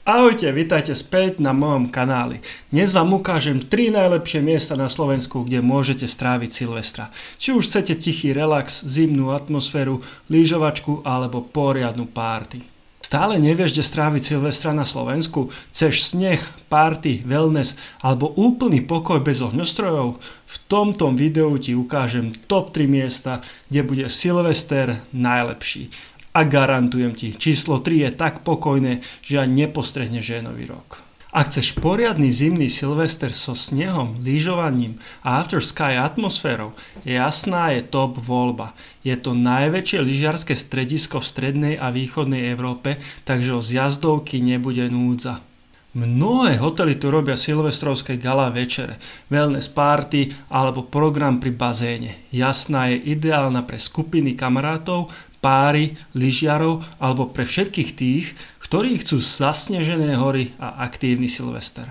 Ahojte, vítajte späť na mojom kanáli. Dnes vám ukážem 3 najlepšie miesta na Slovensku, kde môžete stráviť Silvestra. Či už chcete tichý relax, zimnú atmosféru, lyžovačku alebo poriadnu párty. Stále nevieš, kde stráviť Silvestra na Slovensku? Chceš sneh, párty, wellness alebo úplný pokoj bez ohňostrojov? V tomto videu ti ukážem top 3 miesta, kde bude Silvester najlepší. A garantujem ti, číslo 3 je tak pokojné, že ani nepostrehneš nový rok. Ak chceš poriadny zimný Silvester so snehom, lyžovaním a after sky atmosférou, jasná je top voľba. Je to najväčšie lyžiarske stredisko v strednej a východnej Európe, takže o zjazdovky nebude núdza. Mnohé hotely tu robia silvestrovské gala večere, wellness party alebo program pri bazéne. Jasná je ideálna pre skupiny kamarátov, páry, lyžiarov alebo pre všetkých tých, ktorí chcú zasnežené hory a aktívny Silvester.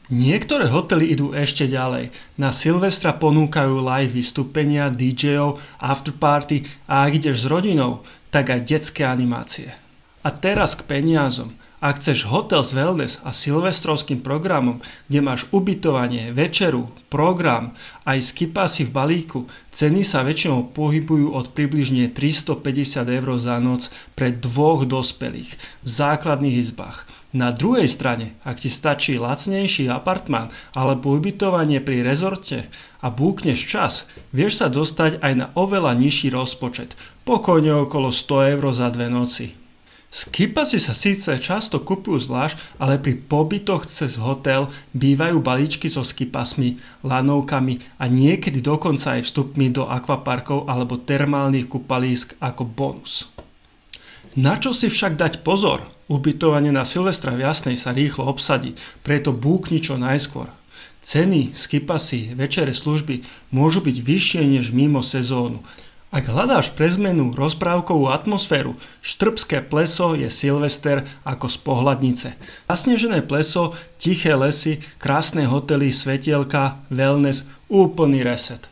Niektoré hotely idú ešte ďalej. Na Silvestra ponúkajú live vystúpenia, DJov, afterparty a ak ideš s rodinou, tak aj detské animácie. A teraz k peniazom. Ak chceš hotel s wellness a silvestrovským programom, kde máš ubytovanie, večeru, program, aj skipasy v balíku, ceny sa väčšinou pohybujú od približne 350 eur za noc pre dvoch dospelých v základných izbách. Na druhej strane, ak ti stačí lacnejší apartmán alebo ubytovanie pri rezorte a búkneš čas, vieš sa dostať aj na oveľa nižší rozpočet, pokojne okolo 100 eur za 2 noci. Skipasy sa síce často kupujú zvlášť, ale pri pobytoch cez hotel bývajú balíčky so skipasmi, lanovkami a niekedy dokonca aj vstupmi do akvaparkov alebo termálnych kúpalísk ako bonus. Na čo si však dať pozor? Ubytovanie na Silvestra v Jasnej sa rýchlo obsadí, preto búkni čo najskôr. Ceny, skipasy, večere služby môžu byť vyššie než mimo sezónu. Ak hľadáš pre zmenu rozprávkovú atmosféru, Štrbské pleso je Silvester ako z pohľadnice. Zasnežené pleso, tiché lesy, krásne hotely, svetielka, wellness, úplný reset.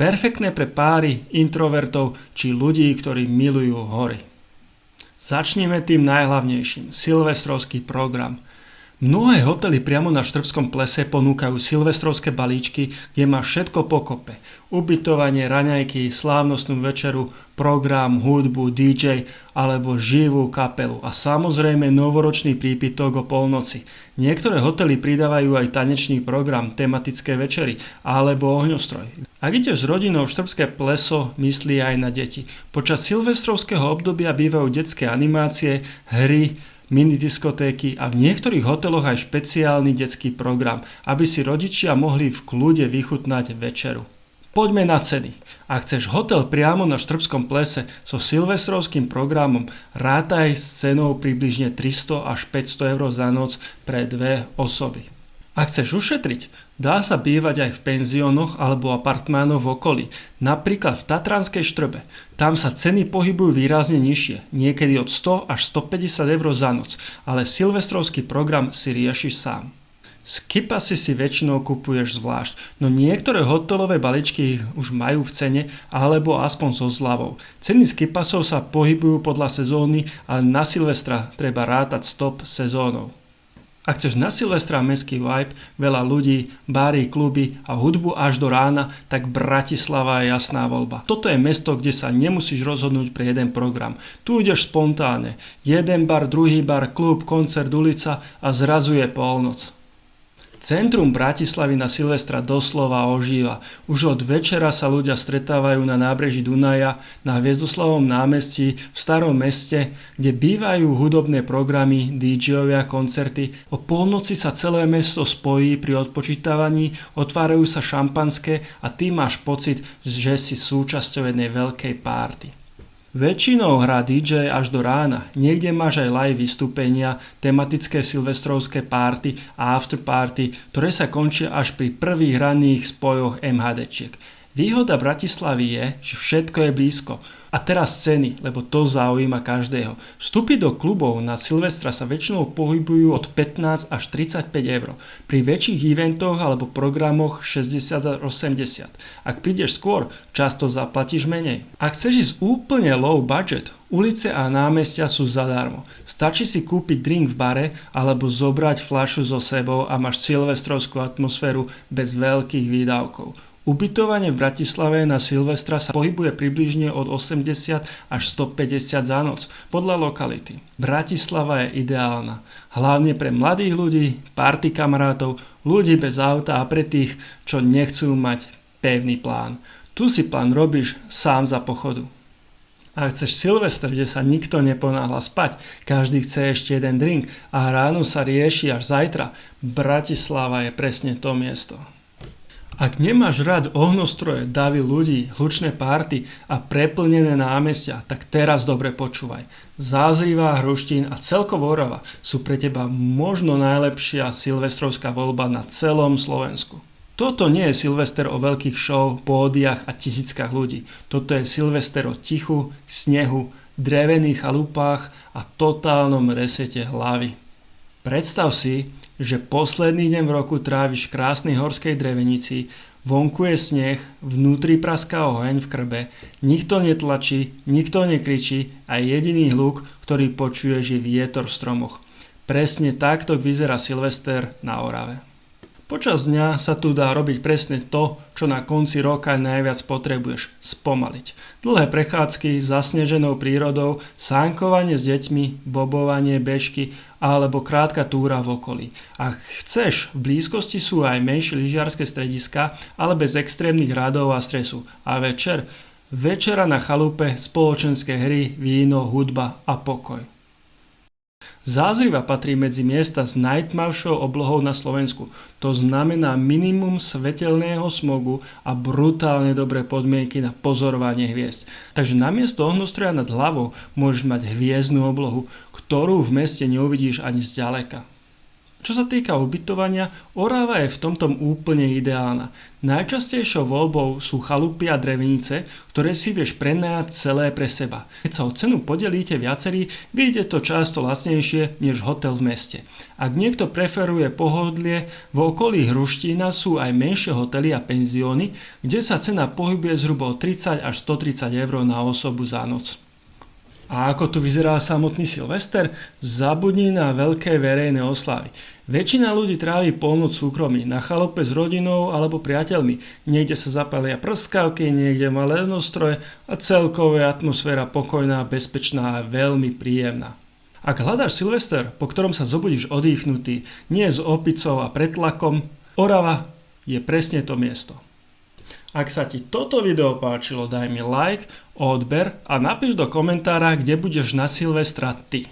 Perfektné pre páry, introvertov či ľudí, ktorí milujú hory. Začneme tým najhlavnejším, silvestrovský program. Mnohé hotely priamo na Štrbskom plese ponúkajú silvestrovské balíčky, kde má všetko pokope. Ubytovanie, raňajky, slávnostnú večeru, program, hudbu, DJ alebo živú kapelu a samozrejme novoročný prípitok o polnoci. Niektoré hotely pridávajú aj tanečný program, tematické večery alebo ohňostroj. Ak ideš s rodinou, Štrbské pleso myslí aj na deti. Počas silvestrovského obdobia bývajú detské animácie, hry, minidiskotéky a v niektorých hoteloch aj špeciálny detský program, aby si rodičia mohli v kľude vychutnať večeru. Poďme na ceny. Ak chceš hotel priamo na Štrbskom plese so silvestrovským programom, rátaj s cenou približne 300 až 500 eur za noc pre 2 osoby. Ak chceš ušetriť, dá sa bývať aj v penziónoch alebo apartmánoch v okolí, napríklad v Tatranskej Štrbe. Tam sa ceny pohybujú výrazne nižšie, niekedy od 100 až 150 eur za noc, ale silvestrovský program si riešiš sám. Skipasy si väčšinou kupuješ zvlášť, no niektoré hotelové balíčky ich už majú v cene alebo aspoň so zľavou. Ceny skipasov sa pohybujú podľa sezóny, ale na Silvestra treba rátať stop sezónou. Ak chceš na Silvestra mestský vibe, veľa ľudí, bary, kluby a hudbu až do rána, tak Bratislava je jasná voľba. Toto je mesto, kde sa nemusíš rozhodnúť pre jeden program. Tu ideš spontánne. Jeden bar, druhý bar, klub, koncert, ulica a zrazu je polnoc. Centrum Bratislavy na Silvestra doslova ožíva. Už od večera sa ľudia stretávajú na nábreží Dunaja, na Hviezdoslavom námestí, v Starom meste, kde bývajú hudobné programy, DJovia, koncerty. O polnoci sa celé mesto spojí pri odpočítavaní, otvárajú sa šampanské a ty máš pocit, že si súčasťou jednej veľkej párty. Väčšinou hrá DJ až do rána, niekde máš aj live vystúpenia, tematické silvestrovské party a afterparty, ktoré sa končia až pri prvých ranných spojoch MHDčiek. Výhoda Bratislavy je, že všetko je blízko. A teraz ceny, lebo to zaujíma každého. Vstupy do klubov na Silvestra sa väčšinou pohybujú od 15 až 35 eur. Pri väčších eventoch alebo programoch 60 až 80. Ak prídeš skôr, často zaplatíš menej. Ak chceš ísť úplne low budget, ulice a námestia sú zadarmo. Stačí si kúpiť drink v bare alebo zobrať fľašu so sebou a máš silvestrovskú atmosféru bez veľkých výdavkov. Ubytovanie v Bratislave na Silvestra sa pohybuje približne od 80 až 150 za noc, podľa lokality. Bratislava je ideálna, hlavne pre mladých ľudí, party kamarátov, ľudí bez auta a pre tých, čo nechcú mať pevný plán. Tu si plán robíš sám za pochodu. Ak chceš Silvester, kde sa nikto neponáhla spať, každý chce ešte jeden drink a ráno sa rieši až zajtra, Bratislava je presne to miesto. Ak nemáš rád ohňostroje, davy ľudí, hlučné párty a preplnené námestia, tak teraz dobre počúvaj. Zážrivá, Hruštín a celkovo Orava sú pre teba možno najlepšia silvestrovská voľba na celom Slovensku. Toto nie je Silvester o veľkých show, pódiach a tisíckach ľudí. Toto je Silvester o tichu, snehu, drevených chalupách a totálnom resete hlavy. Predstav si, že posledný deň v roku tráviš v krásnej horskej drevenici, vonku je sneh, vnútri praská oheň v krbe, nikto netlačí, nikto nekričí a jediný hluk, ktorý počuješ, je vietor v stromoch. Presne takto vyzerá Silvester na Orave. Počas dňa sa tu dá robiť presne to, čo na konci roka najviac potrebuješ – spomaliť. Dlhé prechádzky s zasneženou prírodou, sánkovanie s deťmi, bobovanie, bežky alebo krátka túra v okolí. Ak chceš, v blízkosti sú aj menšie lyžiarske strediská, ale bez extrémnych radov a stresu. A večera na chalupe, spoločenské hry, víno, hudba a pokoj. Zážriva patrí medzi miesta s najtmavšou oblohou na Slovensku. To znamená minimum svetelného smogu a brutálne dobré podmienky na pozorovanie hviezd. Takže namiesto ohňostroja nad hlavou môžeš mať hviezdnu oblohu, ktorú v meste neuvidíš ani zďaleka. Čo sa týka ubytovania, Orava je v tomto úplne ideálna. Najčastejšou voľbou sú chalupy a drevenice, ktoré si vieš prenajať celé pre seba. Keď sa o cenu podelíte viacerí, vyjde to často lacnejšie než hotel v meste. Ak niekto preferuje pohodlie, v okolí Hruštína sú aj menšie hotely a penzióny, kde sa cena pohybuje zhruba od 30 až 130 eur na osobu za noc. A ako tu vyzerá samotný Silvester? Zabudni na veľké verejné oslavy. Väčšina ľudí trávi polnoc súkromí, na chalupe s rodinou alebo priateľmi. Niekde sa zapália prskavky, niekde malé ohňostroje a celkovo je atmosféra pokojná, bezpečná a veľmi príjemná. Ak hľadáš Silvester, po ktorom sa zobudíš oddychnutý, nie s opicou a pretlakom, Orava je presne to miesto. Ak sa ti toto video páčilo, daj mi like, odber a napíš do komentára, kde budeš na Silvestra ty.